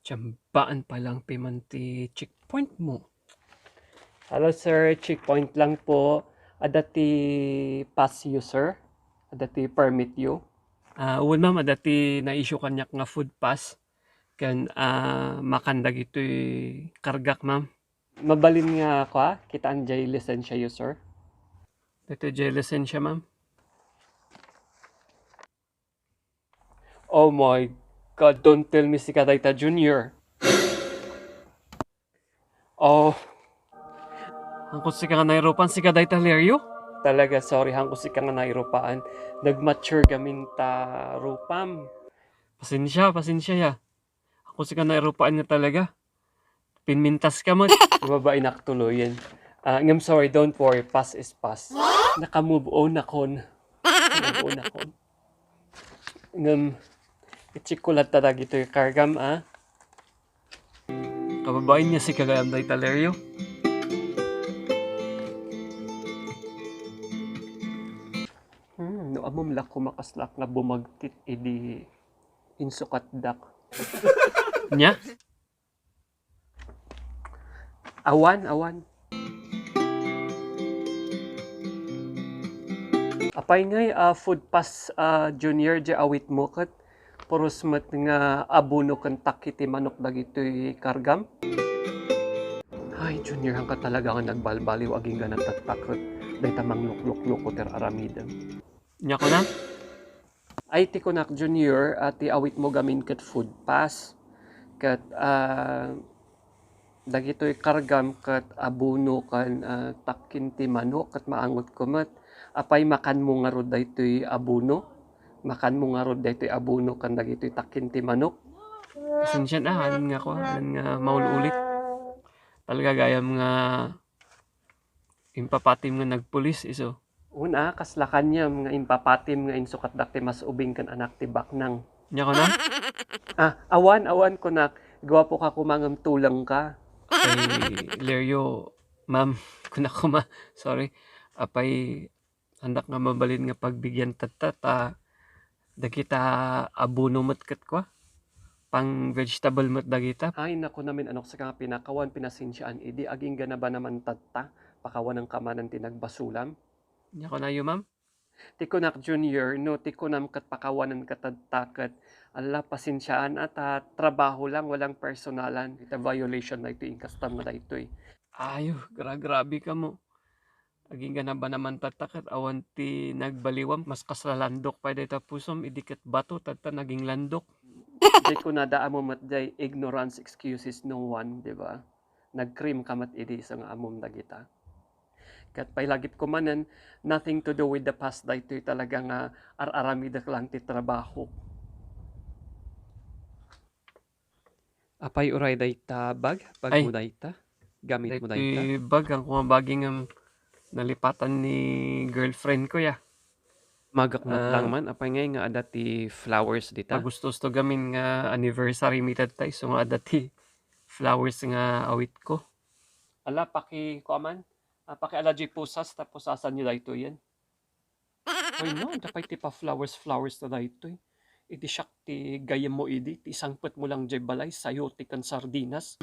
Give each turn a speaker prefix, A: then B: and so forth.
A: Tiyambaan palang pimanti checkpoint mo. Hello sir, checkpoint lang po. Adati pass you sir? Adati permit you? Uwan ma'am, adati na-issue kanyak nga food pass. Kan makandag ito'y kargak ma'am. Mabalin nga ako kita ang jay lisensya you sir? Ito jay lisensya ma'am. Oh my God, don't tell me si Kadayta Junior. Oh, hangko si ka nga nairopan si Kadayta Leryo? Talaga, sorry, hangko si ka nga nairopaan. Nag-mature gamin ta rupam. Pasensya ya. Hangko si ka nairopaan nga talaga. Pinmintas ka mo. Babae naktuloyin. I'm sorry, don't worry, pass is pass. Naka-move on akon. Naka-move on akon. Ichikulat tadag ito yung kargam, Kababain niya si Kagayam Day Talerio. No amom lako makaslak nga bumagtit idi insukat dak. Nya? Awan. Apay ngay food pass junior di awit mo kat puros mat nga abuno kan takiti manok dagitoy kargam. Ay junior hangka talaga nga nagbalbaliw aging ganang tatakot. Day tamang lukluk ko ter aramidam. Nya ko na? Ay ti kunak junior at ti awit mo gamin kat food pass. Kat dagitoy kargam kat abuno kan takin ti manok kat maangot ko mat. Apay makan mo nga rod daytoy abuno. Makan mo nga rod daytoy abuno kan dagitoy takin ti manok. Pasensya na han nga ko han nga maululit. Talaga gayam nga impapatim nga nagpulis iso. Una kaslakan niya nga impapatim nga insukat dakti mas ubing kan anak ti baknang. Nya ko na? Awan ko na gwapo ka kumangam tulang ka. Ay Leryo, ma'am, kuna sorry. Apay handak nga mabalin nga pagbigyan tatata dagita abuno mat kat kwa pang vegetable mat dagita. Ay nako namin anok sa nga pinakawan pinasinsyaan idi aging gana ba naman tatta pakawan ng kamanan tinagbasulam. Nya ko na yu ma'am. Tikunak junior no tikunam kat pakawanan katadtakat ala pasinsyaan at trabaho lang walang personalan. Ita violation na ito yung custom na ito Ayo, grabe ka mo. Aging gana ba naman tatakat awan ti nagbaliwam mas kaslandok pa dayta pusom idiket bato tata naging landok. Di ko nadaan mo mat day ignorance excuses no one, di ba? Nagkrim kamat idi isang amom dagita. Kat pailagip ko manan nothing to do with the past dayto talaga nga araramidak lang ti trabaho. Apay uray dayta bag mo dayta gamit mo dayta. Bag ang kumabaging nalipatan ni girlfriend ko ya. Magakmat lang man apay ngay nga adati flowers dita. Gustos to gamin nga anniversary mitad tay so nga adati flowers nga awit ko. Ala paki ko aman. Paki alaji pusas tapos asan niyo dayto yan. Oy no, dapat ti pa flowers na dayto Idi siyak ti gayam mo idi ti sangpet mo lang jay balay sayo ti kan sardinas.